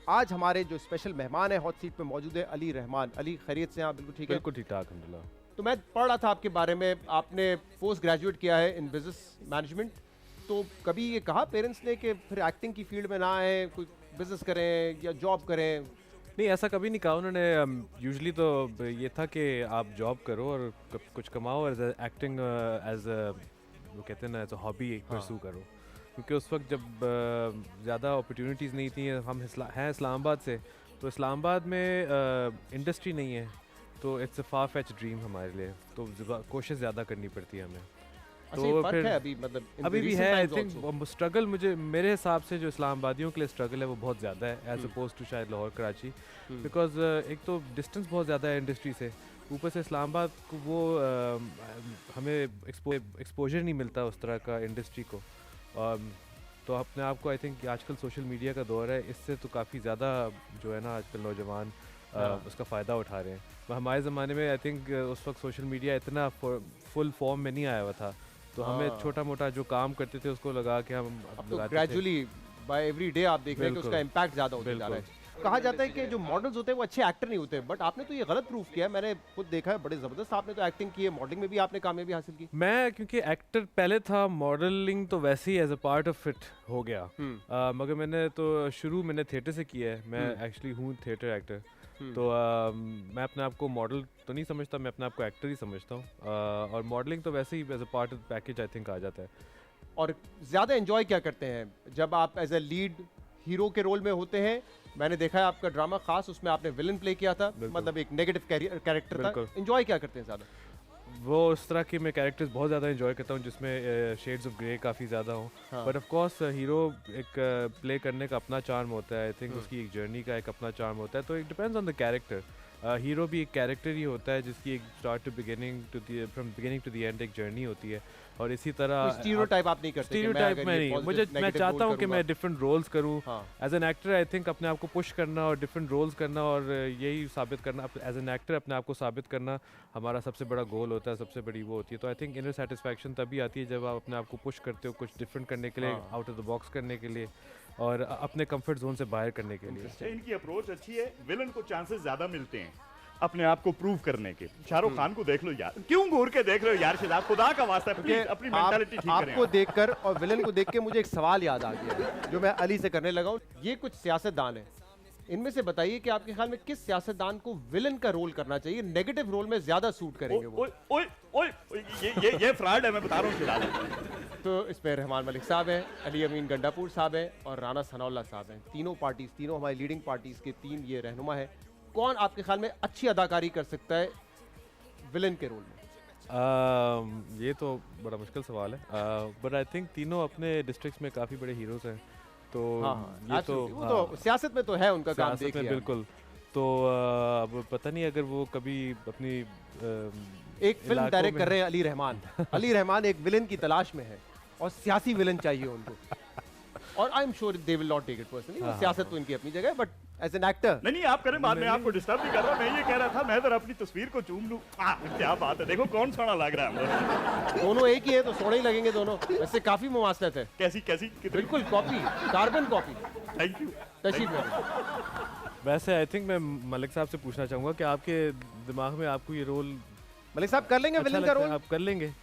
आज हमारे जो स्पेशल मेहमान है हॉट सीट पे मौजूद है अली रहमान। अली खैरियत से आप? बिल्कुल ठीक है, बिल्कुल ठीक ठाक अल्हम्दुलिल्लाह। तो मैं पढ़ रहा था आपके बारे में, आपने पोस्ट ग्रेजुएट किया है इन बिजनेस मैनेजमेंट, तो कभी ये कहा पेरेंट्स ने कि फिर एक्टिंग की फील्ड में ना आए, कोई बिजनेस करें या जॉब करें? नहीं, ऐसा कभी नहीं कहा उन्होंने। यूजुअली तो ये था कि आप जॉब करो और कुछ कमाओ, एज एक्टिंग एज वो कहते हैं ना, एज अ हॉबी परस्यू करो। क्योंकि उस वक्त जब ज़्यादा अपॉर्चुनिटीज़ नहीं थी, हम हैं इस्लामाबाद से, तो इस्लामाबाद में इंडस्ट्री नहीं है, तो it's a far fetch dream हमारे लिए, तो कोशिश ज़्यादा करनी पड़ती है हमें। तो फिर है अभी, मतलब अभी भी है। आई थिंक स्ट्रगल मेरे हिसाब से जो इस्लामाबादियों के लिए स्ट्रगल है वो बहुत ज़्यादा है एज अपोज टू शायद लाहौर कराची, बिकॉज एक तो डिस्टेंस बहुत ज़्यादा है इंडस्ट्री से, ऊपर से इस्लामाबाद को वो हमें एक्सपोजर नहीं मिलता उस तरह का इंडस्ट्री को। तो अपने आप को आई थिंक आजकल सोशल मीडिया का दौर है, इससे तो काफ़ी ज़्यादा जो है ना आजकल नौजवान उसका फ़ायदा उठा रहे हैं। हमारे ज़माने में आई थिंक उस वक्त सोशल मीडिया इतना फुल फॉर्म में नहीं आया हुआ था, तो हमें छोटा मोटा जो काम करते थे उसको लगा के हम अब तो ग्रेजुअली बाय एवरी डे आप देख रहे हैं कि उसका इम्पैक्ट ज़्यादा होता जा रहा है। कहा जाता है कि जो मॉडल्स होते हैं वो अच्छे एक्टर नहीं होते, बट आपने तो ये गलत प्रूफ किया है, मैंने खुद देखा है, बड़े ज़बरदस्त आपने तो एक्टिंग की है, मॉडलिंग में भी आपने कामयाबी हासिल की। मैं क्योंकि एक्टर पहले था, मॉडलिंग तो वैसे ही as a part of it हो गया, मगर मैंने तो मैंने थिएटर से किया है, मैं एक्चुअली हूँ थिएटर एक्टर, तो मैं अपने आप को मॉडल तो नहीं समझता, मैं अपने आप को एक्टर ही समझता हूँ, और मॉडलिंग तो वैसे ही as a part of package I think आ जाता है। और ज़्यादा एंजॉय क्या करते हैं जब आप एज ए लीड हीरो के रोल में होते हैं? मैंने देखा है आपका ड्रामा खास, उसमें आपने विलन प्ले किया था, मतलब एक नेगेटिव कैरेक्टर था। एंजॉय क्या करते हैं ज़्यादा? वो उस तरह के मैं कैरेक्टर्स बहुत ज़्यादा एंजॉय करता हूँ जिसमें शेड्स ऑफ ग्रे काफ़ी ज़्यादा हों, बट ऑफ कोर्स हीरो एक प्ले करने का अपना चार्म होता है, आई थिंक उसकी एक जर्नी का एक अपना चार्म होता है, तो it depends on the character. Hero भी एक कैरेक्टर ही होता है जिसकी एक start to beginning from beginning to the end एक जर्नी होती है, और इसी तरह स्टीरियोटाइप आप नहीं करते? स्टीरियोटाइप में नहीं, मैं चाहता हूँ कि मैं डिफरेंट रोल्स करूँ as an actor. I think अपने आप को पुश करना और डिफरेंट रोल्स करना और यही साबित करना एज एन एक्टर, अपने आप को साबित करना हमारा सबसे बड़ा गोल होता है, सबसे बड़ी वो होती है। तो आई थिंक इनर सेटिस्फैक्शन तभी आती है जब आप अपने आप को पुश करते हो कुछ डिफरेंट करने के लिए, आउट ऑफ द बॉक्स करने के लिए और अपने कंफर्ट जोन से बाहर करने के लिए। इनकी अप्रोच अच्छी है, विलन को चांसेस ज्यादा मिलते हैं अपने आप को प्रूव करने के। शाहरुख खान को देख लो यार, क्यों घूर के देख रहे हो यार शहजाद, खुदा का वास्ता है प्लीज अपनी मेंटालिटी ठीक करें। आपको देखकर और विलन को देख के मुझे एक सवाल याद आ गया जो मैं अली से करने लगा हूं। ये कुछ सियासतदान है, इनमें से बताइए कि आपके ख्याल में किस सियासतदान को विलन का रोल करना चाहिए, नेगेटिव रोल में ज्यादा सूट करेंगे वो? ये फ्रॉड है, मैं बता रहा हूँ शहजाद। तो इसमें रहमान मलिक साहब हैं, अली अमीन गंडापुर साहब हैं और राना सनाउल्लाह साहब हैं। तीनों हमारी लीडिंग पार्टीज के तीन ये रहनुमा है। कौन आपके ख्याल में अच्छी अदाकारी कर सकता है विलन के रोल में? ये तो बड़ा मुश्किल सवाल है, बट आई थिंक तीनों अपने डिस्ट्रिक्ट्स में काफ़ी बड़े हीरोज हैं, तो ये तो वो तो सियासत में तो है उनका काम, देखिए बिल्कुल। तो अब पता नहीं अगर वो कभी अपनी एक फिल्म डायरेक्ट कर रहे हैं अली रहमान अली रहमान एक विलन की तलाश में है और सियासी विलन चाहिए उनको, और I am sure they will not take it personally. सियासत तो इनकी अपनी जगह है, बट एज एन एक्टर नहीं आप करें, बाद में आपको डिस्टर्ब नहीं कर रहा, मैं ये कह रहा था मैं जरा अपनी तस्वीर को चूम लूं। क्या बात है, देखो कौन सोना लग रहा है। दोनों एक ही है तो सोने ही लगेंगे दोनों, वैसे काफी मुमासलत है। कैसी बिल्कुल copy, carbon copy. Thank you. तशरीफ। वैसे आई थिंक मैं मलिक साहब से पूछना चाहूंगा कि आपके दिमाग में आपको ये रोल मलिक साहब कर लेंगे विलन का रोल? आप कर लेंगे?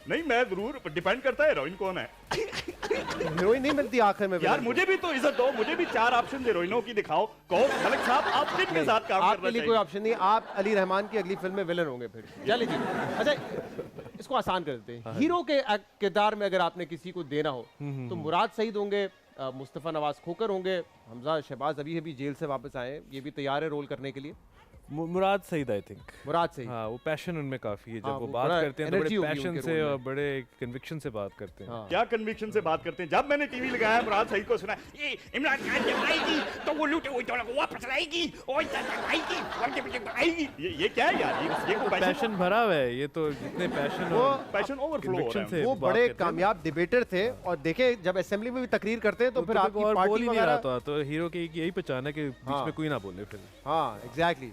नहीं मैं जरूर, डिपेंड करता है हीरोइन कौन है। हीरोइन नहीं मिलती आखिर में यार, मुझे भी तो इज्जत दो, मुझे भी 4 ऑप्शन हीरोइनों की दिखाओ। कहो मलिक साहब आप किनके साथ काम कर रहे हैं? आपके लिए कोई ऑप्शन नहीं, आप अली रहमान की अगली फिल्म में विलन होंगे फिर। चलिए जी, अच्छा इसको आसान कर देते हैं। हीरो के किरदार में अगर आपने किसी को देना हो तो मुराद सईद होंगे, मुस्तफ़ा नवाज खोकर होंगे, हमजा शहबाज अभी जेल से वापस आए, ये भी तैयार है रोल करने के लिए। मुराद सईद आई थिंक, मुराद सईद, हाँ वो पैशन उनमें काफी है, जब वो बात करते हैं तो बड़े पैशन से और बड़े कन्विक्शन से बात करते हैं। क्या कन्विक्शन से बात करते हैं? जब मैंने टीवी लगाया मुराद सईद को सुना ये इमरान खान जब आएगी तो वो लूटे हुए डॉलर को वापस लाएगी और आएगी, ये क्या है यार? ये पैशन भरा हुआ है, ये तो जितने पैशन ओवरफ्लो से वो बड़े कामयाब डिबेटर थे, और देखे जब असेंबली में भी तकरीर करते हैं तो फिर आपकी पार्टी वगैरह, तो हीरो की यही पहचान है कि बीच में कोई ना बोले फिर। हाँ एग्जैक्टली।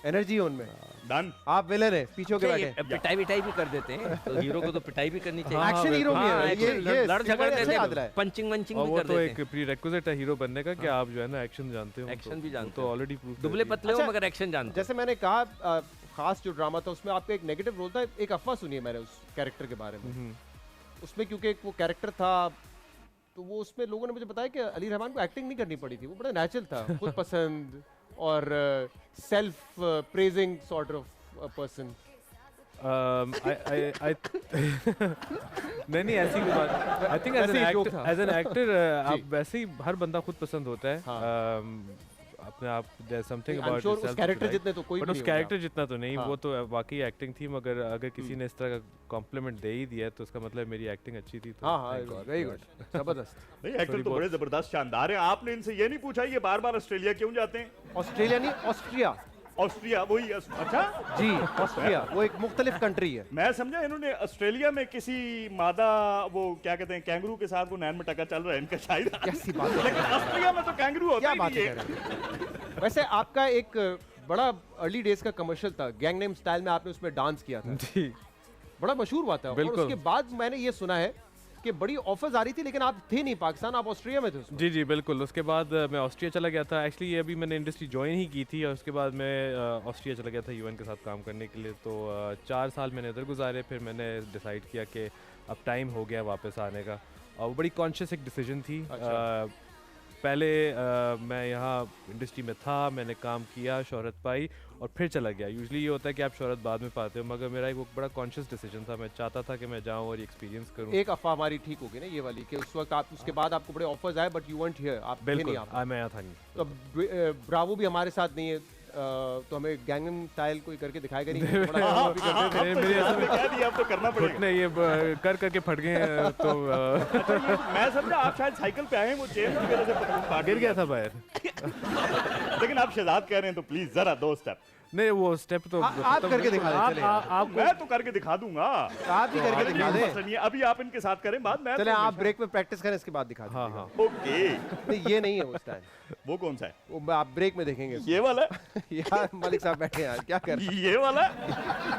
एनर्जी है उनमें। डन। आप विलन है, पीछे के बैठे। ये पिटाई विटाई भी कर देते हैं, तो हीरो को तो पिटाई भी करनी चाहिए। एक्शन हीरो भी हाँ, है ये, लड़ झगड़ देते याद रहा हैं, है। पंचिंग वंचिंग और भी वो कर तो देते एक हैं। प्री रिक्विजिट है हीरो बनने का कि आप जो है ना एक्शन जानते हो। एक्शन भी जानते तो हो। ऑलरेडी प्रूव दुबले पतले हो अच्छा, मगर एक्शन जानते हो। जैसे मैंने कहा खास जो ड्रामा था उसमें आपका एक नेगेटिव रोल था। एक अफवाह सुनी है मैंने उस कैरेक्टर के बारे में। उसमें क्योंकि एक वो कैरेक्टर था, तो वो उसमें लोगों ने मुझे बताया कि अली रहमान को एक्टिंग नहीं करनी पड़ी थी, वो बड़ा नेचुरल था, खुद पसंद और self praising sort of person. नहीं ऐसी कोई बात। आई थिंक ऐसे ही joke था। एज एन एक्टर आप वैसे ही हर बंदा खुद पसंद होता है। हाँ। अपने आप there something I'm about sure उस कैरेक्टर जितने तो कोई बट भी उस नहीं कैरेक्टर होगा। जितना तो नहीं। हाँ। वो तो वाकई एक्टिंग थी, मगर अगर किसी ने इस तरह का कॉम्प्लीमेंट दे ही दिया है तो उसका मतलब मेरी एक्टिंग अच्छी थी। तो हाँ हाँ, वेरी गुड, जबरदस्त। नहीं एक्टर तो बड़े जबरदस्त शानदार है। आपने इनसे ये नहीं पूछा ये बार-बार ऑस्ट्रेलिया क्यों जाते हैं? ऑस्ट्रेलिया नहीं, ऑस्ट्रिया। ऑस्ट्रिया वही अच्छा जी, ऑस्ट्रिया वो एक मुख्तलिफ कंट्री है। मैं समझा इन्होंने ऑस्ट्रेलिया में किसी मादा वो क्या कहते हैं कैंगरू के साथ वो नैन मटका चल रहा है इनका शायद। कैसी बात है? लेकिन ऑस्ट्रिया में तो कैंगरू होता क्या ही बात नहीं कर है। रहे हैं? वैसे आपका एक बड़ा अर्ली डेज का कमर्शियल था, गैंग नेम स्टाइल में आपने उसमें डांस किया था, जी बड़ा मशहूर हुआ था। और बिल्कुल। उसके बाद मैंने ये सुना है कि बड़ी ऑफर्स आ रही थी, लेकिन आप थे नहीं पाकिस्तान, आप ऑस्ट्रिया में थे उसमें। जी बिल्कुल। उसके बाद मैं ऑस्ट्रिया चला गया था। एक्चुअली अभी मैंने इंडस्ट्री ज्वाइन ही की थी और उसके बाद मैं ऑस्ट्रिया चला गया था यूएन के साथ काम करने के लिए। तो 4 साल मैंने उधर गुजारे। फिर मैंने डिसाइड किया कि अब टाइम हो गया वापस आने का, और वो बड़ी कॉन्शियस एक डिसीजन थी। पहले मैं यहाँ इंडस्ट्री में था, मैंने काम किया, शोहरत पाई और फिर चला गया। यूजुअली ये होता है कि आप शोहरत बाद में पाते हो, मगर मेरा एक वो बड़ा कॉन्शियस डिसीजन था। मैं चाहता था कि मैं जाऊँ और एक्सपीरियंस करूँ। एक अफवाह हमारी ठीक होगी ना ये वाली, कि उस वक्त आप उसके बाद आपको बड़े ऑफर्स आए बट यू वेंट हियर, आप थे बिल्कुल नहीं। आप मैं यहाँ था नहीं। तो ब्रावो भी हमारे साथ नहीं है, तो हमें गैंगनम स्टाइल कोई करके दिखाएगा नहीं। बड़ा हाँ, भी हाँ, करते थे। अब तो आपने कह दिया, अब तो करना पड़ेगा। घुटने ये कर करके फट गए हैं, तो अच्छा, मैं समझा आप शायद साइकिल पे आए हैं, वो चेयर की वजह से पतलून फाट गिर गया था बाहर। लेकिन आप शहजाद कह रहे हैं तो प्लीज जरा 2 स्टेप। नहीं वो स्टेप तो आप करके दिखा दें, चलें यार। मैं तो करके दिखा दूंगा। आप ही करके दिखा दें। मसला नहीं है, अभी आप इनके साथ करें बात। मैं चले तो आप ब्रेक में प्रैक्टिस करें, इसके बाद दिखा दें। हाँ हाँ ओके। नहीं ये नहीं है वो स्टाइल, वो कौन सा है? वो आप ब्रेक में देखेंगे। ये वाला? यार मलिक साहब बैठे हैं यार, क्या कर रहे हैं? ये वाला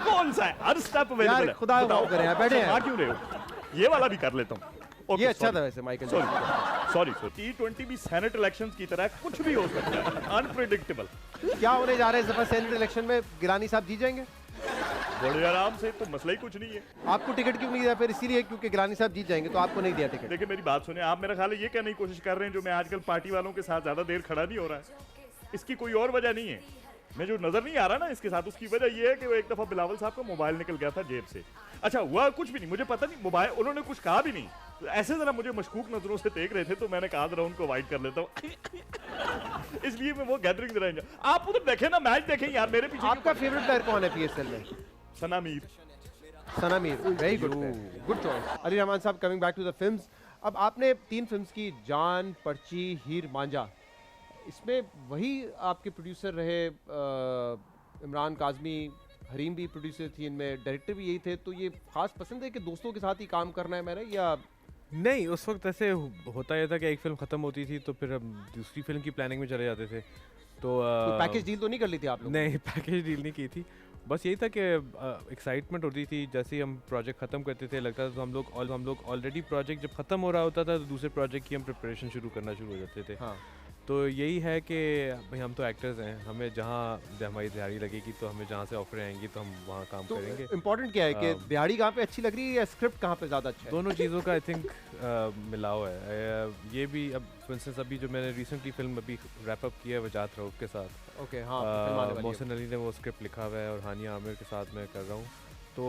कौन सा है? हर स्टेप अवेलेबल यार है। खुदा माफ करें यार, बैठे हैं। क्यों रहे हो? ये वाला भी कर लेता हूँ। ये अच्छा था वैसे माइकल जैक्सन। सॉरी T20 भी सेनेट इलेक्शंस की तरह कुछ भी हो सकता है, अनप्रेडिक्टेबल। क्या होने जा रहा है इस दफा सेनेट इलेक्शन में? गिलानी साहब जीत जाएंगे? बड़े आराम से, तो मसला ही कुछ नहीं है। आपको टिकट क्यों नहीं दिया? फिर इसीलिए क्योंकि गिलानी साहब जीत जाएंगे तो आपको नहीं दिया टिकट। देखिए मेरी बात सुने, आप मेरा ख्याल है ये कहने की कोशिश कर रहे हैं जो मैं आजकल पार्टी वालों के साथ ज्यादा देर खड़ा नहीं हो रहा है, इसकी कोई और वजह नहीं है। मैं जो नजर नहीं आ रहा ना इसके साथ, उसकी वजह ये है कि वो एक दफा बिलावल साहब का मोबाइल निकल गया था जेब से। अच्छा हुआ कुछ भी नहीं, मुझे पता नहीं, मोबाइल उन्होंने कुछ कहा भी नहीं, ऐसे जरा मुझे मशकूक नजरों से देख रहे थे, तो मैंने कहा जरा उनको अवॉइड कर लेता हूँ। इसलिए मैं वो गैदरिंग जरा। आप उधर देखें ना, मैच देखें यार, मेरे पीछे। आपका फेवरेट प्लेयर कौन है पीएसएल में? Sana Mir. Sana Mir, very good good choice. Ali Rahman साहब, coming back to the films, अब आपने 3 फिल्म्स की, जान, पर्ची, हीर मांझा। इसमें वही आपके प्रोड्यूसर रहे, इमरान काज़मी, हरीम भी प्रोड्यूसर थी इनमें, डायरेक्टर भी यही थे, तो ये खास पसंद है कि दोस्तों के साथ ही काम करना है मैंने, या नहीं? उस वक्त ऐसे होता ये था कि एक फिल्म खत्म होती थी तो फिर हम दूसरी फिल्म की प्लानिंग में चले जाते थे। तो पैकेज डील तो नहीं कर ली थी आप लोग? नहीं पैकेज डील नहीं की थी, बस यही था कि एक्साइटमेंट होती थी। जैसे ही हम प्रोजेक्ट ख़त्म करते थे लगता था तो हम लोग ऑलरेडी प्रोजेक्ट जब ख़त्म हो रहा होता था तो दूसरे प्रोजेक्ट की हम प्रिपरेशन शुरू करना शुरू हो जाते थे। हाँ। तो यही है कि भाई हम तो एक्टर्स हैं, हमें जहाँ हमारी दिहाड़ी लगेगी तो हमें जहाँ से ऑफर आएंगी तो हम वहाँ काम तो करेंगे। इम्पोर्टेंट क्या है कि दिहाड़ी कहाँ पे अच्छी लग रही है या स्क्रिप्ट कहाँ पे ज़्यादा अच्छा है? दोनों चीज़ों का आई थिंक मिलाव है। ये भी अब फॉर इंस्टेंस अभी जो मैंने रिसेंटली फिल्म अभी रैप अप किया है वजात रऊफ के साथ, ओके हाँ, फिल्म आने वाली है। मोहसिन अली ने वो स्क्रिप्ट लिखा हुआ है और हानिया आमिर के साथ मैं कर रहा हूँ। तो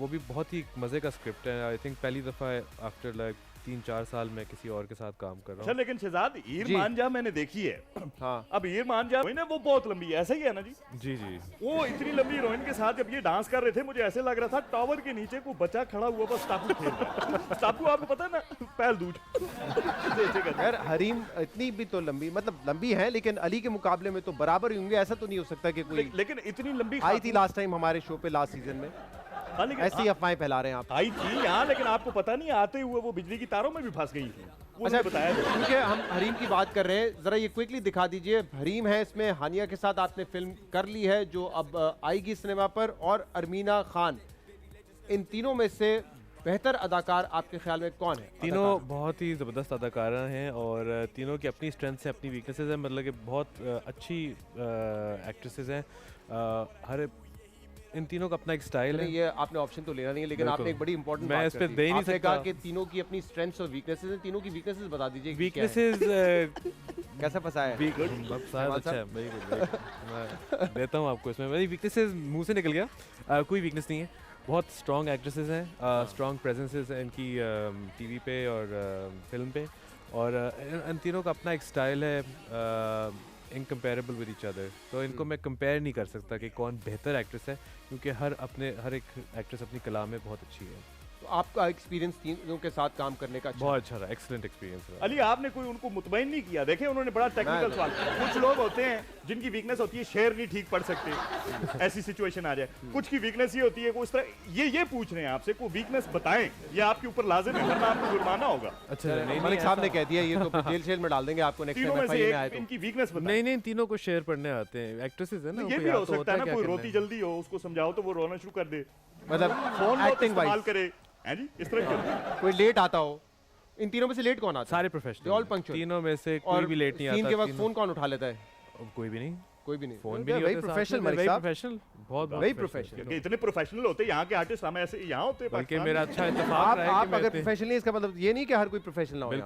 वो भी बहुत ही मज़े का स्क्रिप्ट है। आई थिंक पहली दफ़ा आफ्टर लाइक 3-4 साल मैं किसी और के साथ काम कर रहा अच्छा हूँ। लेकिन शहजाद, हीर जी। मांझा मैंने देखी है। हाँ। अब हीर मांझा वही ना, वो बहुत लंबी है, ऐसा ही है ना जी? जी जी वो इतनी लंबी हीरोइन के साथ जब ये डांस कर रहे थे, मुझे ऐसे लग रहा था टावर के नीचे कोई बच्चा खड़ा हुआ बस टापू खेल रहा है। टापू आपको पता है ना, पहल दूध। यार हरीम इतनी भी तो लंबी, मतलब लंबी है लेकिन अली के मुकाबले में तो बराबर ही होंगे, ऐसा तो नहीं हो सकता कि कोई। लेकिन इतनी लंबी आई थी लास्ट टाइम हमारे शो पे, लास्ट सीजन में, ऐसी अफवाहें फैला रहे हैं आप। आई थी यहाँ, लेकिन आपको पता नहीं, आते हुए वो बिजली की तारों में भी फंस गई थी। वो उन्होंने बताया था। क्योंकि हम हरीम की बात कर रहे हैं, जरा ये क्विकली दिखा दीजिए। हरीम है इसमें, हानिया के साथ आपने फिल्म कर ली है जो अब आएगी सिनेमा पर, और अरमीना खान। इन तीनों में से बेहतर अदाकार आपके ख्याल में कौन है? तीनों बहुत ही ज़बरदस्त अदाकारा हैं और तीनों की अपनी स्ट्रेंथ्स हैं, अपनी वीकनेसेस हैं, मतलब कि बहुत अच्छी एक्ट्रेसेस हैं। हर इन तीनों का अपना एक स्टाइल है। ये आपने ऑप्शन तो लेना नहीं है, लेकिन बिल्कुल। आपने एक बड़ी इंपॉर्टेंट मैं बात इस पे कर दी। दे ही नहीं आपने सकता। कहा कि तीनों की अपनी स्ट्रेंथ्स और वीकनेसेस हैं। तीनों की वीकनेसेस बता दीजिए कि क्या है। वीकनेसेस कैसे फंसाया है? अच्छा है, मैं देता हूँ आपको इसमें। मेरी वीकनेसेस मुंह से निकल गया, कोई वीकनेस नहीं है। बहुत स्ट्रॉन्ग एक्ट्रेसेस हैं, स्ट्रॉन्ग प्रेजेंसेस हैं इनकी टीवी पे और फिल्म पे, और इन तीनों का अपना एक स्टाइल है, इनकम्पेरेबल विद ईच अदर। तो इनको मैं कंपेयर नहीं कर सकता कि कौन बेहतर एक्ट्रेस है, क्योंकि हर एक एक्ट्रेस अपनी कला में बहुत अच्छी है। तो आपका एक्सपीरियंस तीनों के साथ काम करने का अच्छा बहुत अच्छा रहा, एक्सीलेंट एक्सपीरियंस रहा। अली आपने कोई उनको मुतमईन नहीं किया? देखे उन्होंने बड़ा टेक्निकल सवाल। कुछ लोग होते हैं जिनकी वीकनेस होती है शेर नहीं ठीक पढ़ सकते, ऐसी सिचुएशन आ जाए। कुछ की वीकनेस ये होती है वो इस तरह ये पूछ रहे हैं आपसे कोई वीकनेस बताएं, ये आपके ऊपर लाजिम है, वरना आपको जुर्माना होगा। अच्छा, मलिक साहब ने कह दिया, ये तो जेल शेल में डाल देंगे आपको नेक्स्ट तीनों टाइम में से एफआईआर में आए एक तो। इनकी वीकनेस बताएं। नहीं, तीनों को शेयर पढ़ने आते हैं, एक्ट्रेसेस है ना। ये उनको भी याद हो तो सकता होता है ना क्या कोई करना रोती है। जल्दी हो, उसको समझाओ तो वो रोना शुरू कर दे, मतलब फोन बहुत एक्टिंग इस्तेमाल वाइज करे, हैं जी, इस तरह की। कोई लेट आता हो। इन तीनों में से लेट कौन आता है? सारे They all प्रोफेशनल, punctual। तीनों में से कोई और भी लेट नहीं आता। सीन के वक्त तीनों- फोन कौन उठा लेता है? कोई भी नहीं, कोई भी नहीं। फोन भी नहीं वही होते साथ प्रोफेशनल में, मलिक वही साहब, प्रोफेशनल, बहुत वही professional। प्रोफेशनल। कि इतने प्रोफेशनल होते हैं यहाँ के आर्टिस्ट, हमें ऐसे यहाँ होते हैं बल्कि पाकिस्तान मेरा में। अच्छा इत्तेफाक आप रहा है कि आप मैं अगर इतने- प्रोफेशनल, इसका मतलब ये नहीं कि हर कोई प्रोफेशनल ना हो। बिल्कुल